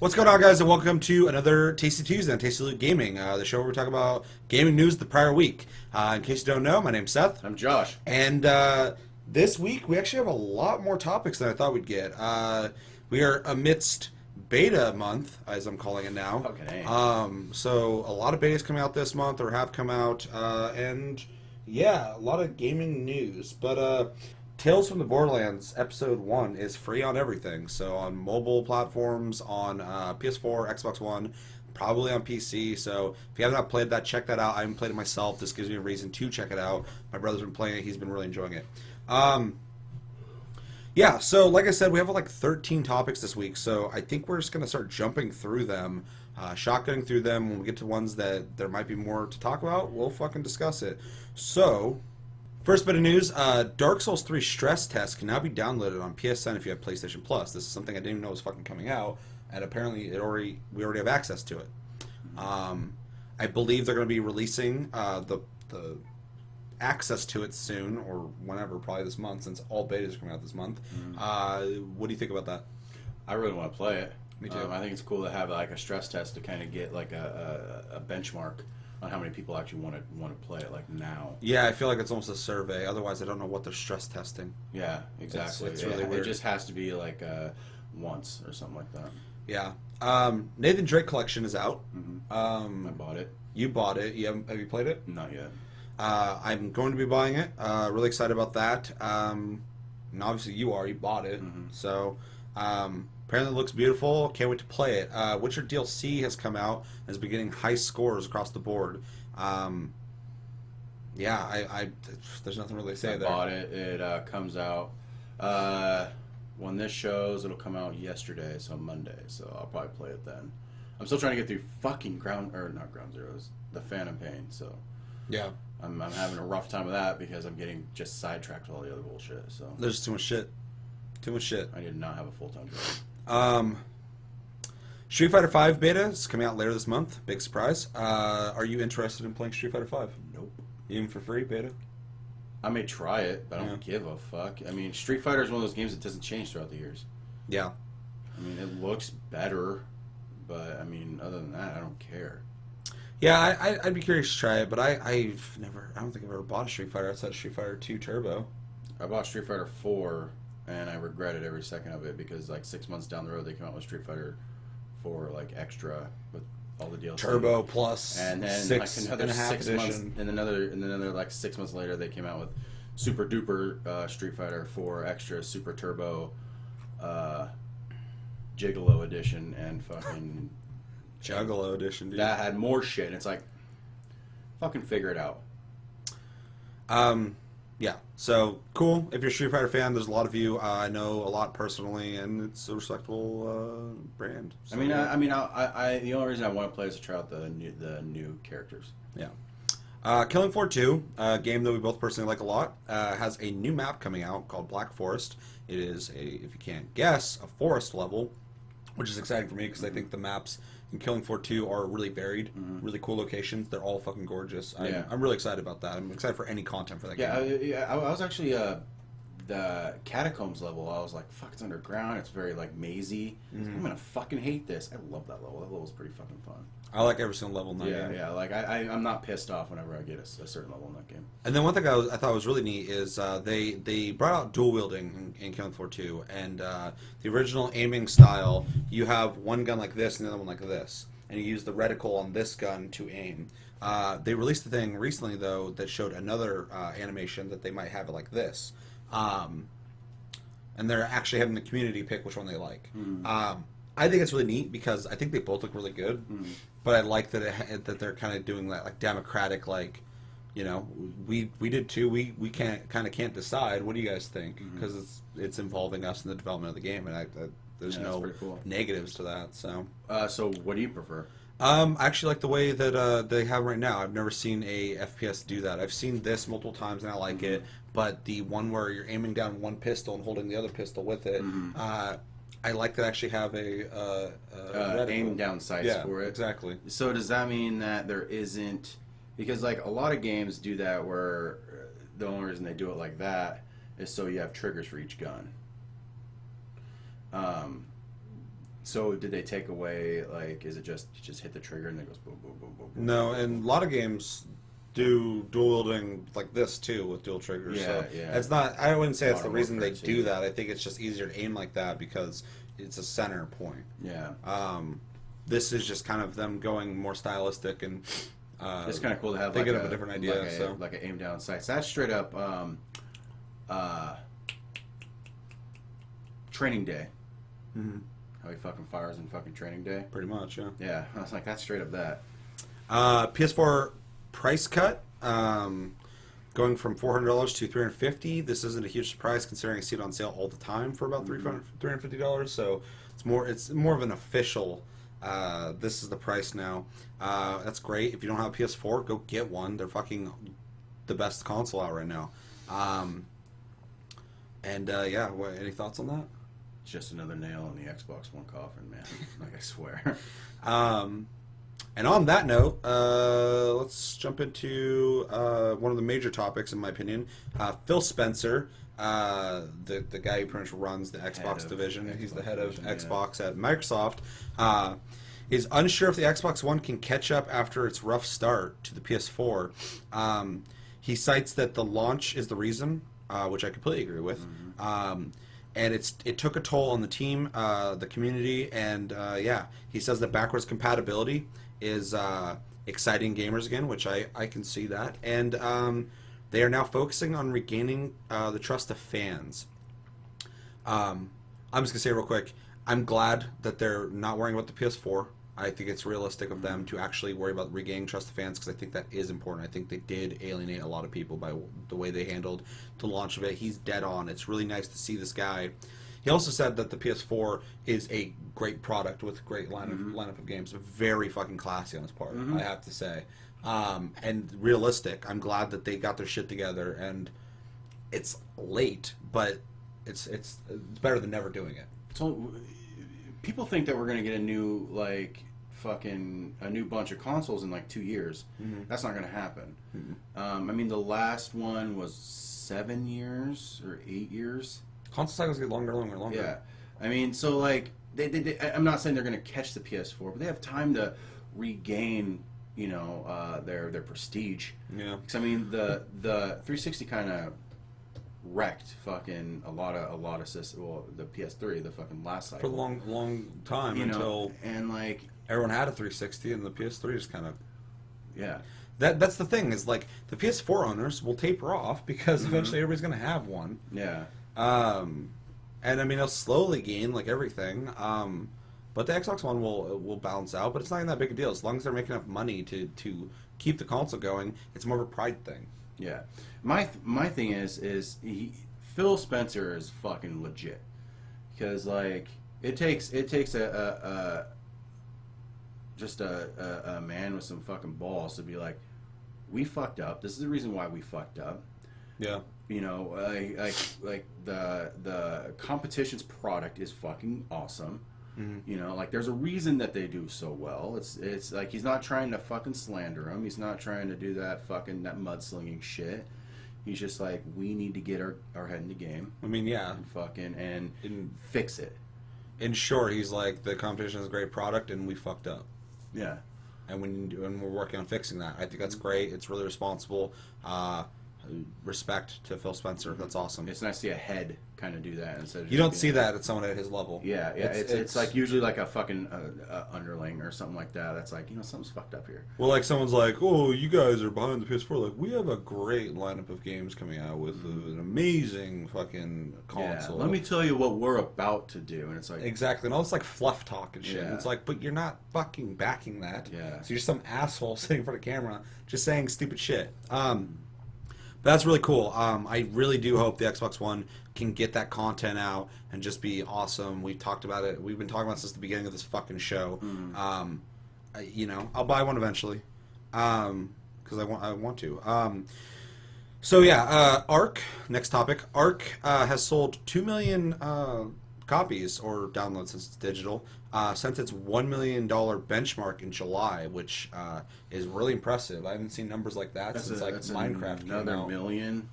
What's going on, guys, and welcome to another Tasty Tuesday on Tasty Loot Gaming, the show where we talk about gaming news the prior week. In case you don't know, my name's Seth. I'm Josh. And this week, we actually have a lot more topics than I thought we'd get. We are amidst beta month, as I'm calling it now. Okay. So a lot of betas coming out this month, or have come out, and yeah, a lot of gaming news. But Tales from the Borderlands Episode 1 is free on everything. So on mobile platforms, on PS4, Xbox One, probably on PC. So if you have not played that, check that out. I haven't played it myself. This gives me a reason to check it out. My brother's been playing it. He's been really enjoying it. Yeah, so like I said, we have like 13 topics this week. So I think we're just going to start jumping through them, shotgunning through them. When we get to ones that there might be more to talk about, we'll fucking discuss it. So... first bit of news, Dark Souls 3 stress test can now be downloaded on PSN if you have PlayStation Plus. This is something I didn't even know was fucking coming out, and apparently we already have access to it. I believe they're going to be releasing the access to it soon, or whenever, probably this month, since all betas are coming out this month. What do you think about that? I really want to play it. Me too. I think it's cool to have like a stress test to kind of get like a benchmark on how many people actually want to play it like now. Yeah, I feel like it's almost a survey. Otherwise, I don't know what they're stress testing. Yeah, exactly. It's really weird. It just has to be like once or something like that. Yeah. Nathan Drake Collection is out. I bought it. You bought it. Have you played it? Not yet. I'm going to be buying it. Really excited about that. And obviously you are. You bought it. So apparently it looks beautiful. Can't wait to play it. Witcher DLC has come out and has been getting high scores across the board. Yeah, I there's nothing really to say there. I bought it. It comes out when this shows. It'll come out yesterday, so Monday. So I'll probably play it then. I'm still trying to get through fucking Ground Zeroes, the Phantom Pain. So yeah, I'm having a rough time with that because I'm getting just sidetracked with all the other bullshit. So there's just too much shit. Too much shit. I did not have a full-time job. Street Fighter V beta is coming out later this month. Big surprise. Are you interested in playing Street Fighter V? Nope. Even for free beta? I may try it, but I don't give a fuck. I mean, Street Fighter is one of those games that doesn't change throughout the years. Yeah. I mean, it looks better, but I mean, other than that, I don't care. Yeah, I'd be curious to try it, but I don't think I've ever bought a Street Fighter outside of Street Fighter 2 Turbo. I bought Street Fighter 4, and I regretted every second of it because like 6 months down the road, they came out with Street Fighter 4 like extra with all the DLC. Turbo plus, and then like another 6 months, and another like 6 months later, they came out with Super Duper Street Fighter 4 extra Super Turbo Gigolo edition and fucking Juggalo edition, dude. That had more shit. And it's like, fucking figure it out. Yeah, so cool. If you're a Street Fighter fan, there's a lot of you. I know a lot personally, and it's a respectable brand. So, I the only reason I want to play is to try out the new characters. Yeah. Killing Floor 2, a game that we both personally like a lot, has a new map coming out called Black Forest. It is if you can't guess, a forest level, which is exciting for me because I think the maps in Killing Floor 2 are really varied, really cool locations. They're all fucking gorgeous. I'm really excited about that. I'm excited for any content for that game. I was actually the Catacombs level. I was like, fuck, it's underground. It's very like mazy. I'm gonna fucking hate this. I love that level. That level's pretty fucking fun. I like every single level in that game. Yeah. Like I'm not pissed off whenever I get a certain level in that game. And then one thing I thought was really neat is they brought out dual wielding in Killing Floor 2, and the original aiming style, you have one gun like this and the other one like this, and you use the reticle on this gun to aim. They released a thing recently though that showed another animation that they might have it like this, and they're actually having the community pick which one they like. I think it's really neat because I think they both look really good, but I like that they're kind of doing that like democratic, like, you know, we did too. We can't decide. What do you guys think? Because it's involving us in the development of the game, and there's no negatives to that. So so what do you prefer? I actually like the way that they have right now. I've never seen a FPS do that. I've seen this multiple times and I like it, but the one where you're aiming down one pistol and holding the other pistol with it. I like to actually have a aim down sights for it. Exactly. So does that mean that there isn't, because like a lot of games do that where the only reason they do it like that is so you have triggers for each gun. So did they take away, like, is it just you just hit the trigger and it goes boom, boom, boom, boom, boom? No, and a lot of games do dual wielding like this too with dual triggers. Yeah, So yeah. it's not. I wouldn't say that's the Modern reason they Warfare do 2. that. I think it's just easier to aim like that because it's a center point. Yeah. This is just kind of them going more stylistic and. It's kind of cool to have thinking like of a different idea. like an aim down sights. That's straight up Training Day. Mm-hmm. How he fucking fires in fucking Training Day. Pretty much, yeah. Yeah, I was like, that's straight up that. PS4 price cut, going from $400 to $350. This isn't a huge surprise considering I see it on sale all the time for about $350. So it's more of an official. This is the price now. That's great. If you don't have a PS4, go get one. They're fucking the best console out right now. Yeah, any thoughts on that? It's just another nail in the Xbox One coffin, man. Like, I swear. And on that note, let's jump into one of the major topics, in my opinion. Phil Spencer, the guy who pretty much runs the Xbox division, he's the head of Xbox at Microsoft, is unsure if the Xbox One can catch up after its rough start to the PS4. He cites that the launch is the reason, which I completely agree with. And it took a toll on the team, the community, and he says that backwards compatibility is exciting gamers again, which I can see that. And they are now focusing on regaining the trust of fans. I'm just going to say real quick, I'm glad that they're not worrying about the PS4. I think it's realistic of them to actually worry about regaining trust of fans because I think that is important. I think they did alienate a lot of people by the way they handled the launch of it. He's dead on. It's really nice to see this guy. He also said that the PS4 is a great product with a great lineup of games. Very fucking classy on his part, I have to say. And realistic. I'm glad that they got their shit together. And it's late, but it's better than never doing it. So people think that we're gonna get a new a new bunch of consoles in like 2 years. That's not gonna happen. I mean, the last one was 7 years or 8 years. Console cycles get longer. Yeah, I mean, so like they I'm not saying they're gonna catch the PS4, but they have time to regain, their prestige. Yeah. Because I mean, the 360 kind of wrecked fucking a lot of systems. Well, the PS3, the fucking last cycle For a long time until and like everyone had a 360 and the PS3 just kind of That's the thing is like the PS4 owners will taper off because eventually everybody's gonna have one. Yeah. And I mean it'll slowly gain like everything. But the Xbox One will balance out, but it's not even that big a deal as long as they're making enough money to keep the console going. It's more of a pride thing. Yeah, my thing is Phil Spencer is fucking legit because like it takes a man with some fucking balls to be like, we fucked up. This is the reason why we fucked up. Yeah. Like the competition's product is fucking awesome. Like there's a reason that they do so well. It's like he's not trying to fucking slander him. He's not trying to do that mudslinging shit. He's just like, we need to get our head in the game. I mean, yeah. And fix it. In short, he's like, the competition is a great product and we fucked up. Yeah. And we're working on fixing that. I think that's great. It's really responsible. Respect to Phil Spencer. That's awesome. It's nice to see a head kind of do that instead of you don't see that at someone at his level. Yeah. It's like usually like a fucking underling or something like that. That's like, something's fucked up here. Well, like someone's like, oh, you guys are behind the PS4. Like, we have a great lineup of games coming out with an amazing fucking console. Yeah, let me tell you what we're about to do. And it's like, exactly. And all this like fluff talk and shit. Yeah. And it's like, but you're not fucking backing that. Yeah. So you're just some asshole sitting in front of camera just saying stupid shit. But that's really cool. I really do hope the Xbox One can get that content out and just be awesome. We've talked about it. We've been talking about this since the beginning of this fucking show. I'll buy one eventually because I want to. ARK. Next topic. ARK has sold 2 million copies or downloads since it's digital. Since its $1 million benchmark in July, which is really impressive. I haven't seen numbers like that since Minecraft came out. Another million.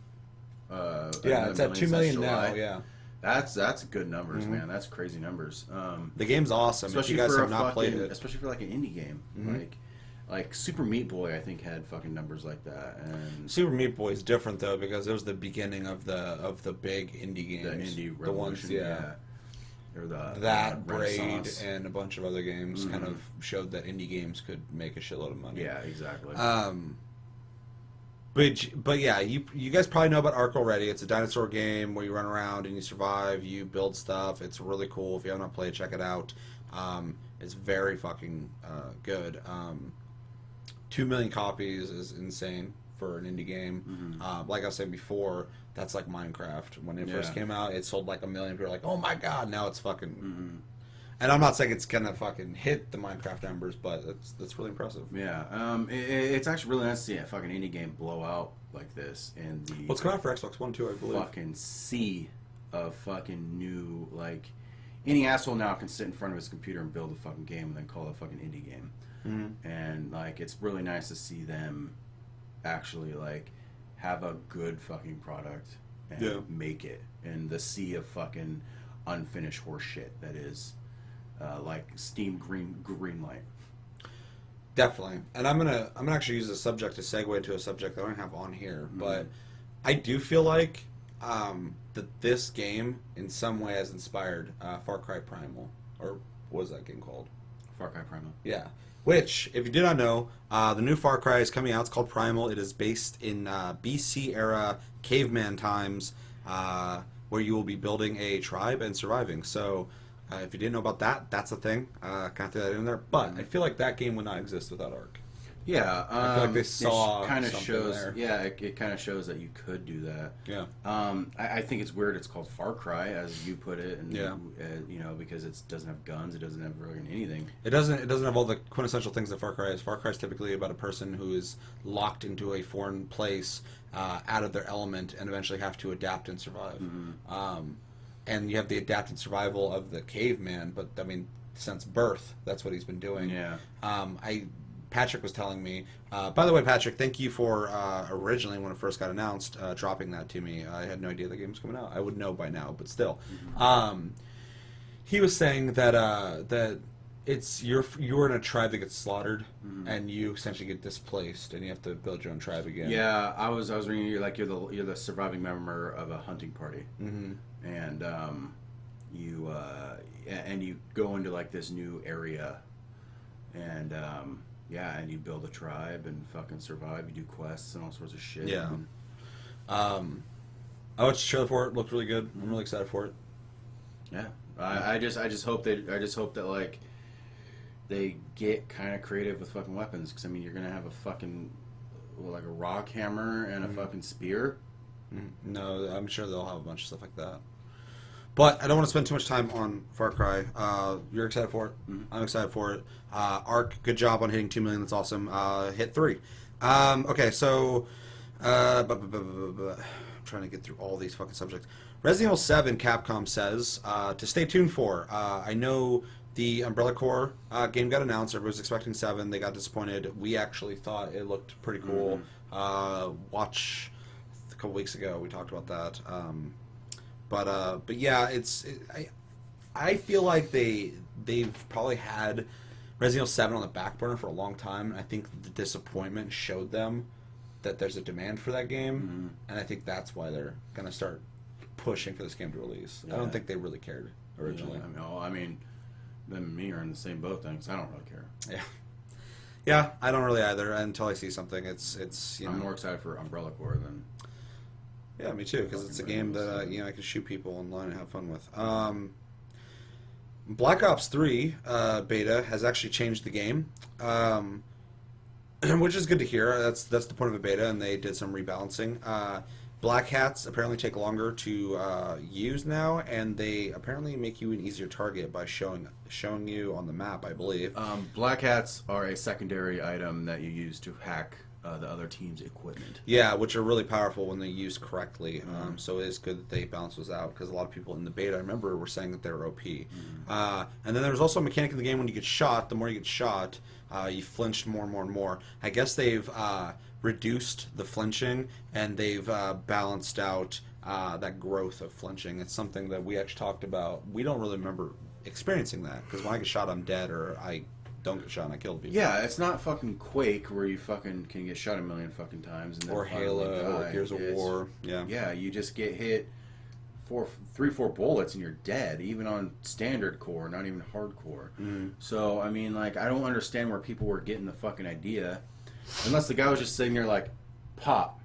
It's at 2 million now. Yeah. That's good numbers, man. That's crazy numbers. The game's awesome. Especially if you guys for have not played it, especially for like an indie game, like Super Meat Boy, I think had fucking numbers like that. And Super Meat Boy is different though because it was the beginning of the big indie games, the indie the ones, revolution, or that Braid Renaissance. and a bunch of other games kind of showed that indie games could make a shitload of money. Yeah, exactly. But yeah, you guys probably know about ARK already. It's a dinosaur game where you run around and you survive, you build stuff. It's really cool. If you haven't played, check it out. It's very fucking good. 2 million copies is insane for an indie game. Like I was saying before, that's like Minecraft. When it first came out, it sold like 1 million. People were like, oh my god, now it's fucking... And I'm not saying it's gonna fucking hit the Minecraft numbers, but that's really impressive. Yeah, it's actually really nice to see a fucking indie game blow out like this, and the What's coming out for Xbox One too, I believe. fucking sea of fucking new, like, any asshole now can sit in front of his computer and build a fucking game and then call it a fucking indie game. And like, it's really nice to see them actually like have a good fucking product and make it in the sea of fucking unfinished horse shit that is. Like Steam Greenlight. Definitely, and I'm gonna actually use this subject to segue to a subject that I don't have on here, but I do feel like that this game in some way has inspired Far Cry Primal, or what was that game called? Far Cry Primal. Yeah. Which, if you did not know, the new Far Cry is coming out. It's called Primal. It is based in BC era caveman times, where you will be building a tribe and surviving. So. If you didn't know about that, that's a thing. Kind of threw that in there. But I feel like that game would not exist without ARK. Yeah, I feel like they saw kind of something shows. there. Yeah, it kind of shows that you could do that. Yeah. I think it's weird. It's called Far Cry, as you put it, and Yeah. you know, because it doesn't have guns, it doesn't have really anything. It doesn't have all the quintessential things that Far Cry is. Far Cry is typically about a person who is locked into a foreign place, out of their element, and eventually have to adapt and survive. And you have the adapted survival of the caveman, but I mean, since birth, that's what he's been doing. Yeah. Patrick was telling me. By the way, Patrick, thank you for originally when it first got announced, dropping that to me. I had no idea the game was coming out. I would know by now, but still. He was saying that that it's you're in a tribe that gets slaughtered, and you essentially get displaced, and you have to build your own tribe again. Yeah, I was reading you like you're the surviving member of a hunting party. And you go into like this new area, and and you build a tribe and fucking survive. You do quests and all sorts of shit. Yeah. I watched the trailer for it. Looked really good. I'm really excited for it. Yeah. I just hope that like they get kind of creative with fucking weapons, because I mean, you're gonna have a fucking like a rock hammer and a fucking spear. No, I'm sure they'll have a bunch of stuff like that. But I don't want to spend too much time on Far Cry. You're excited for it. I'm excited for it. ARK, good job on hitting 2 million. That's awesome. Hit 3. Okay, so I'm trying to get through all these fucking subjects. Resident Evil 7, Capcom says to stay tuned for. I know the Umbrella Corps game got announced. Everybody was expecting 7. They got disappointed. We actually thought it looked pretty cool. Watch a couple weeks ago. We talked about that. But yeah, I feel like they've probably had Resident Evil 7 on the back burner for a long time. I think the disappointment showed them that there's a demand for that game, and I think that's why they're gonna start pushing for this game to release. I don't think they really cared originally. I mean, them and me are in the same boat then, 'cause I don't really care. Yeah, I don't really either until I see something. It's I'm more excited for Umbrella Corps than. Yeah, me too, because it's a game that I can shoot people online and have fun with. Black Ops 3 beta has actually changed the game, which is good to hear. That's the point of a beta, and they did some rebalancing. Black hats apparently take longer to use now, and they apparently make you an easier target by showing you on the map, I believe. Black hats are a secondary item that you use to hack the other team's equipment. Yeah, which are really powerful when they're used correctly. So it is good that they balance those out, because a lot of people in the beta, I remember, were saying that they were OP. And then there's also a mechanic in the game when you get shot. The more you get shot, you flinch more and more and more. I guess they've reduced the flinching, and they've balanced out that growth of flinching. It's something that we actually talked about. We don't really remember experiencing that, because when I get shot, I'm dead, or I don't get shot and I kill people. Yeah, it's not fucking Quake where you fucking can get shot a million fucking times. And then Or Halo, or Gears of War. Yeah. Yeah, you just get hit 3-4 bullets and you're dead, even on standard core, not even hardcore. So, I mean, like, I don't understand where people were getting the fucking idea. Unless the guy was just sitting there like, pop.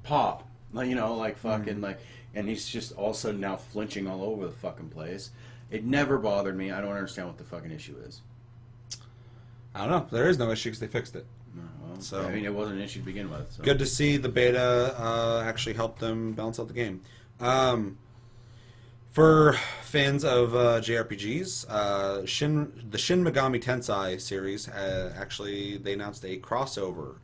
Pop. Like, you know, like fucking, like, and he's just all of a sudden now flinching all over the fucking place. It never bothered me. I don't understand what the fucking issue is. I don't know. There is no issue because they fixed it. Well, So- I mean, it wasn't an issue to begin with. So. Good to see the beta actually helped them balance out the game. For fans of JRPGs, the Shin Megami Tensei series, actually, they announced a crossover.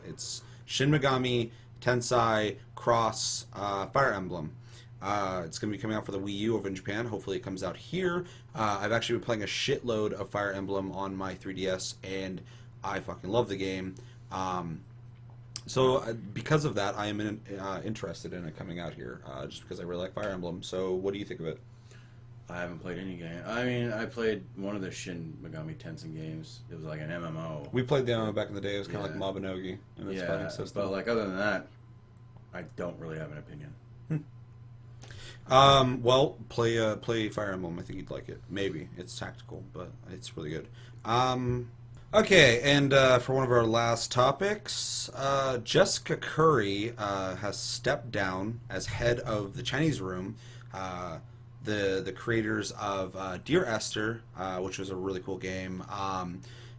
It's Shin Megami Tensei Cross Fire Emblem. It's going to be coming out for the Wii U over in Japan. Hopefully it comes out here. I've actually been playing a shitload of Fire Emblem on my 3DS, and I fucking love the game. So because of that, I am interested in it coming out here, just because I really like Fire Emblem. So what do you think of it? I haven't played any game. I mean, I played one of the Shin Megami Tensei games. It was like an MMO. We played the MMO back in the day. It was kind of Yeah. like Mabinogi in its fighting system. but like other than that, I don't really have an opinion. Well, play Fire Emblem. I think you'd like it. Maybe it's tactical, but it's really good. Okay, and for one of our last topics, Jessica Curry has stepped down as head of the Chinese room. The creators of Dear Esther, which was a really cool game.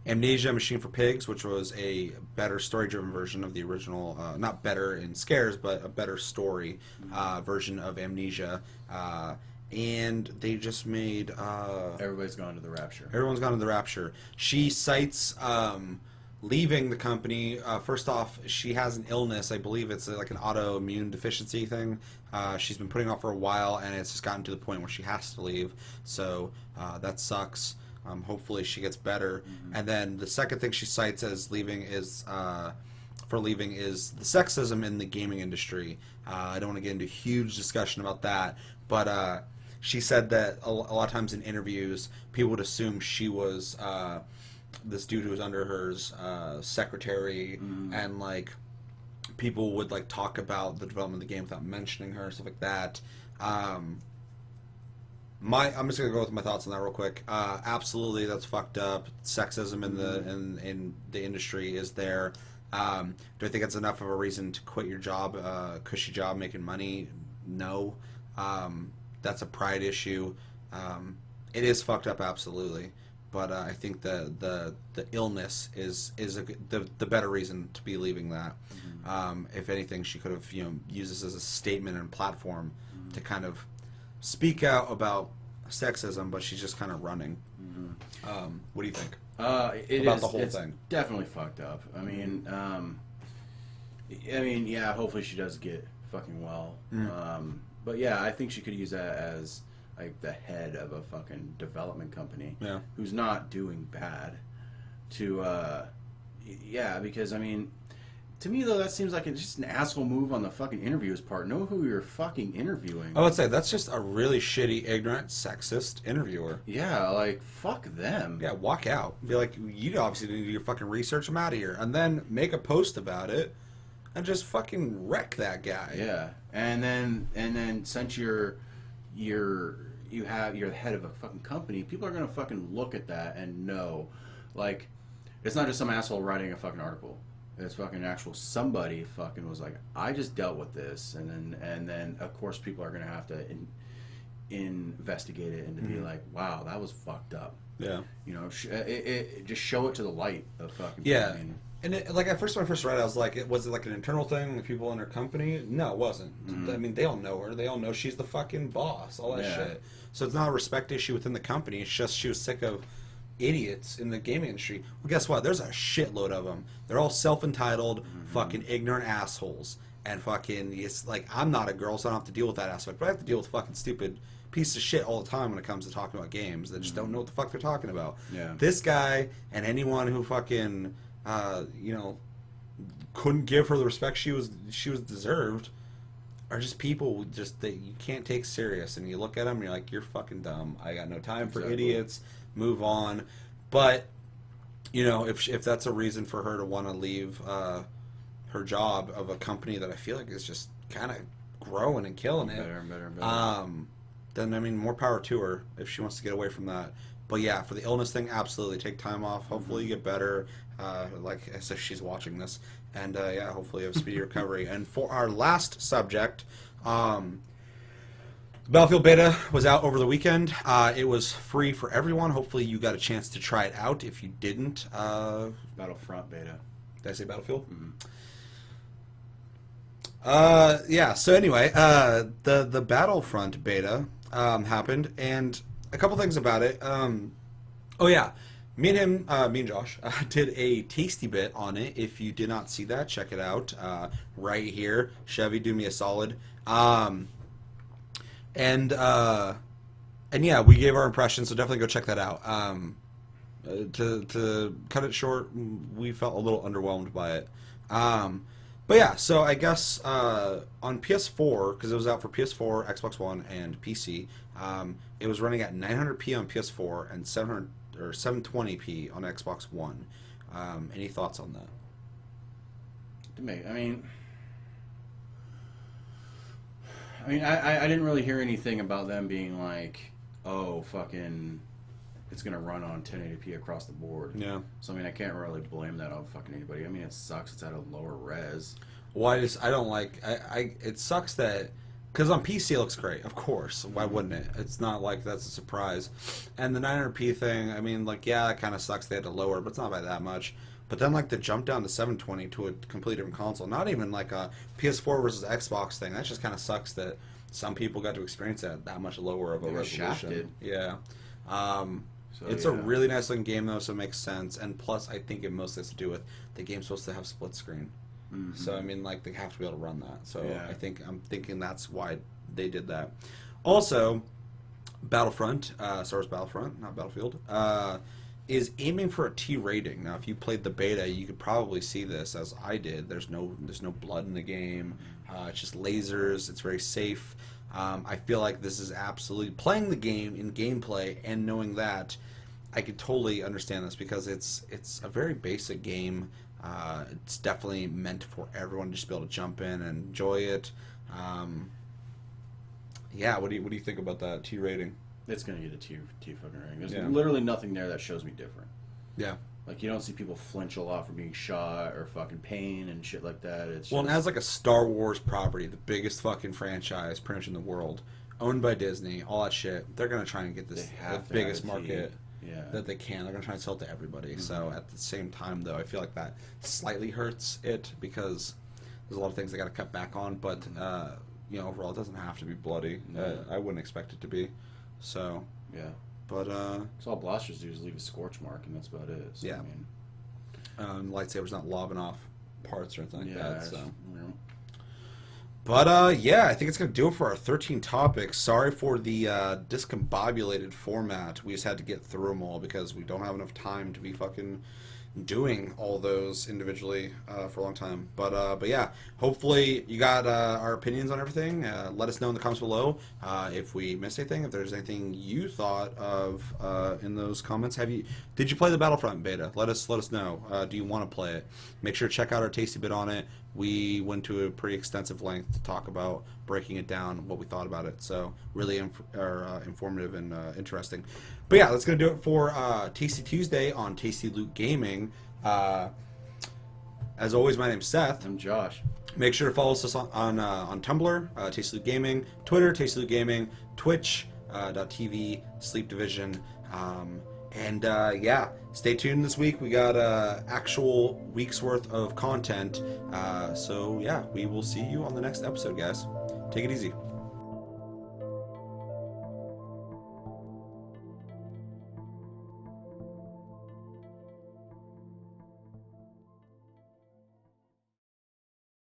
Amnesia: Machine for Pigs, which was a better story-driven version of the original, not better in scares, but a better story version of Amnesia. And they just made... Everybody's gone to the Rapture. Everyone's gone to the Rapture. She cites leaving the company. First off, she has an illness. I believe it's like an autoimmune deficiency thing. She's been putting off for a while, and it's just gotten to the point where she has to leave. So that sucks. Hopefully she gets better. And then the second thing she cites as leaving is the sexism in the gaming industry. I don't want to get into a huge discussion about that, but she said that a lot of times in interviews, people would assume she was this dude who was under her's secretary, and like people would like talk about the development of the game without mentioning her, stuff like that. I'm just gonna go with my thoughts on that real quick. Absolutely, that's fucked up. Sexism in the industry is there. Do I think it's enough of a reason to quit your job, cushy job, making money? No. That's a pride issue. It is fucked up, absolutely. But I think the illness is the better reason to be leaving that. If anything, she could have used this as a statement and platform to kind of speak out about sexism, but she's just kind of running. What do you think About the whole it's thing? Definitely fucked up. I mean, yeah. Hopefully she does get fucking well. But yeah, I think she could use that as like the head of a fucking development company, who's not doing bad. Because I mean, to me though, that seems like it's just an asshole move on the fucking interviewer's part. Know who you're fucking interviewing. I would say that's just a really shitty, ignorant, sexist interviewer. Yeah, like fuck them. Yeah, walk out. Be like, you obviously didn't do your fucking research. I'm out of here. And then make a post about it, and just fucking wreck that guy. Yeah, and then since you're the head of a fucking company, people are gonna fucking look at that and know, like, it's not just some asshole writing a fucking article. It's fucking actual somebody fucking was like, I just dealt with this, and then of course people are gonna have to investigate it and to be like, wow, that was fucked up. Yeah. Just show it to the light of fucking. Yeah. And like at first, when I first read it, I was like, was it like an internal thing with people in her company? No, it wasn't. I mean, they all know her. They all know she's the fucking boss. All that shit. So it's not a respect issue within the company. It's just she was sick of idiots in the gaming industry. Well, guess what? There's a shitload of them. They're all self-entitled, fucking ignorant assholes. And fucking, it's like, I'm not a girl, so I don't have to deal with that aspect. But I have to deal with fucking stupid pieces of shit all the time when it comes to talking about games that just don't know what the fuck they're talking about. Yeah. This guy and anyone who fucking, couldn't give her the respect she was deserved are just people just that you can't take serious, and you look at them and you're like, you're fucking dumb. I got no time for idiots. Move on. But you know, if that's a reason for her to want to leave her job of a company that I feel like is just kind of growing and killing it, Better and better and better. then I mean, more power to her if she wants to get away from that. But yeah, for the illness thing, absolutely take time off. Hopefully you get better. Like as if she's watching this, and yeah, hopefully you have speedy recovery. And for our last subject, Battlefield Beta was out over the weekend. It was free for everyone. Hopefully you got a chance to try it out. If you didn't, Battlefront Beta. did I say Battlefield? Mm-hmm. Yeah. So anyway, the Battlefront Beta happened, and a couple things about it. Oh yeah, me and Josh did a tasty bit on it. If you did not see that, check it out right here. Chevy, do me a solid. And yeah, we gave our impressions, so definitely go check that out. To cut it short, we felt a little underwhelmed by it. But yeah, so I guess on PS4, because it was out for PS4, Xbox One, and PC, it was running at 900p on PS4 and 720p on Xbox One. Any thoughts on that? I mean, I didn't really hear anything about them being like, oh, fucking, it's going to run on 1080p across the board. Yeah. So, I mean, I can't really blame that on fucking anybody. I mean, it sucks it's at a lower res. Well, I don't like, it sucks that, because on PC it looks great, of course. Why wouldn't it? It's not like that's a surprise. And the 900p thing, I mean, like, yeah, it kind of sucks they had to lower, but it's not by that much. But then, like, the jump down to 720 to a completely different console, not even like a PS4 versus Xbox thing, that just kind of sucks that some people got to experience that much lower of a resolution. Shafted. Yeah. So, it's a really nice looking game, though, so it makes sense. And plus, I think it mostly has to do with the game's supposed to have split screen. Mm-hmm. So, I mean, like, they have to be able to run that. So, Yeah. I'm thinking that's why they did that. Also, Battlefront, Star Wars Battlefront, not Battlefield, is aiming for a T rating. Now, if you played the beta, you could probably see this, as I did. There's no blood in the game. It's just lasers. It's very safe. I feel like this is absolutely playing the game in gameplay and knowing that. I could totally understand this because it's a very basic game. It's definitely meant for everyone to just be able to jump in and enjoy it. Yeah, what do you think about that T rating? It's going to get a T fucking rating. There's Yeah. literally nothing there that shows me different. Yeah. Like, you don't see people flinch a lot from being shot or fucking pain and shit like that. It's Well, and just, as like a Star Wars property, the biggest fucking franchise pretty much in the world, owned by Disney, all that shit, they're gonna try and get this They the have to biggest add a T. market yeah. that they can. They're gonna try and sell it to everybody. So at the same time, though, I feel like that slightly hurts it because there's a lot of things they got to cut back on. But you know, overall, it doesn't have to be bloody. No. I wouldn't expect it to be. So, Yeah. but So all blasters do is leave a scorch mark, and that's about it. So, Yeah. I mean, lightsaber's not lobbing off parts or anything like yeah. that. So. You know. But, yeah, I think it's going to do it for our 13 topics. Sorry for the discombobulated format. We just had to get through them all because we don't have enough time to be fucking doing all those individually for a long time. But yeah, hopefully you got our opinions on everything. Let us know in the comments below if we missed anything, if there's anything you thought of in those comments. Did you play the Battlefront beta? Let us know. Do you want to play it? Make sure to check out our tasty bit on it. We went to a pretty extensive length to talk about breaking it down, what we thought about it. So really informative and interesting. But yeah, that's going to do it for Tasty Tuesday on Tasty Loot Gaming. As always, my name's Seth. I'm Josh. Make sure to follow us on Tumblr, Tasty Loot Gaming, Twitter, Tasty Loot Gaming, Twitch, .tv, Sleep Division. And yeah, stay tuned this week. We got actual week's worth of content. So yeah, we will see you on the next episode, guys. Take it easy.